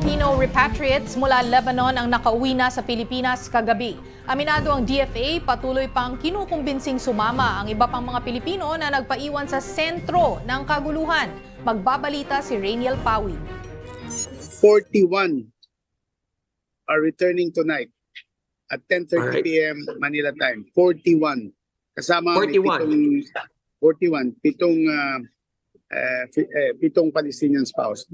Filipino repatriates mula Lebanon ang nakauwi na sa Pilipinas kagabi. Aminado ang DFA, patuloy pang kinukumbinsing sumama ang iba pang mga Pilipino na nagpaiwan sa sentro ng kaguluhan. Magbabalita si Rainiel Pawid. 41 are returning tonight at 10:30 p.m. Manila time. 41. Kasama ang 41, pitong Palestinian spouse.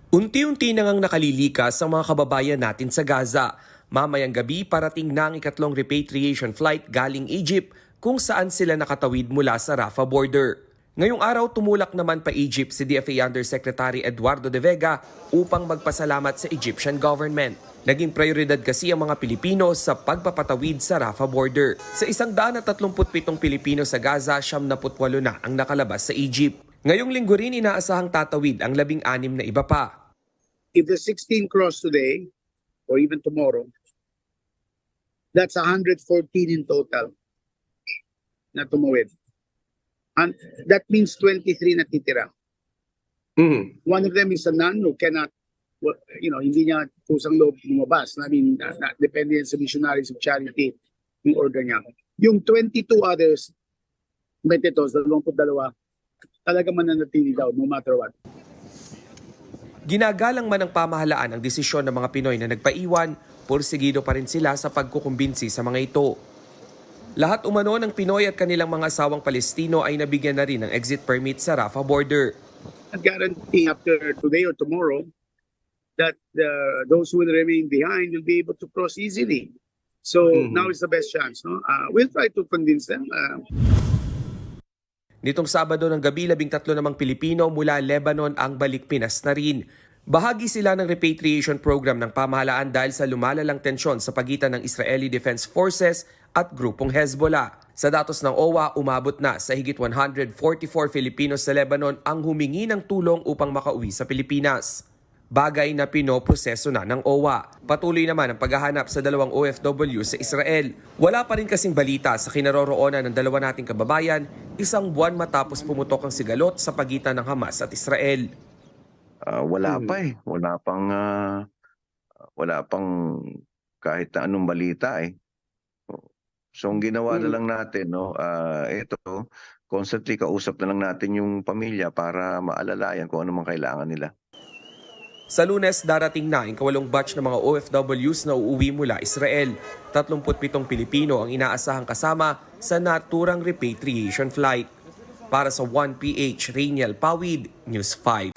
Unti-unti na ngang nakalilikas ang mga kababayan natin sa Gaza. Mamayang gabi parating na ang ikatlong repatriation flight galing Egypt kung saan sila nakatawid mula sa Rafah border. Ngayong araw tumulak naman pa Egypt si DFA Undersecretary Eduardo De Vega upang magpasalamat sa Egyptian government. Naging prioridad kasi ang mga Pilipino sa pagpapatawid sa Rafah border. Sa 137 Pilipino sa Gaza, 78 na ang nakalabas sa Egypt. Ngayong linggo rin inaasahang tatawid ang 16 na iba pa. If the 16 cross today, or even tomorrow, that's 114 in total na tumawid. And that means 23 na titira. One of them is a nun who cannot, hindi niya kusang loob lumabas. I mean, depende yan sa missionaries of charity yung order niya. Yung 22 others, 22, talaga mananatili daw, no matter what. Ginagalang man ng pamahalaan ang desisyon ng mga Pinoy na nagpaiwan, porsigido pa rin sila sa pagkukumbinsi sa mga ito. Lahat umano ng Pinoy at kanilang mga asawang Palestino ay nabigyan na rin ng exit permit sa Rafah border. I guarantee after today or tomorrow that those who will remain behind will be able to cross easily. So now is the best chance. No? We'll try to convince them. Nitong Sabado ng gabi, 13 namang Pilipino mula Lebanon ang balik Pinas na rin. Bahagi sila ng repatriation program ng pamahalaan dahil sa lumalalang tensyon sa pagitan ng Israeli Defense Forces at grupong Hezbollah. Sa datos ng OWA, umabot na sa higit 144 Filipinos sa Lebanon ang humingi ng tulong upang makauwi sa Pilipinas. Bagay na pinoproseso na ng OWA. Patuloy naman ang paghahanap sa dalawang OFW sa Israel. Wala pa rin kasing balita sa kinaroroonan ng dalawa nating kababayan, isang buwan matapos pumutok ang sigalot sa pagitan ng Hamas at Israel. Wala pa eh. Wala pang kahit na anong balita eh. So ang ginawa na lang natin, ito, constantly kausap na lang natin yung pamilya para maalalayan kung ano mang kailangan nila. Sa Lunes, darating na ang ika-8 batch ng mga OFWs na uuwi mula Israel. 37 Pilipino ang inaasahang kasama sa naturang repatriation flight. Para sa 1PH, Rainiel Pawid, News 5.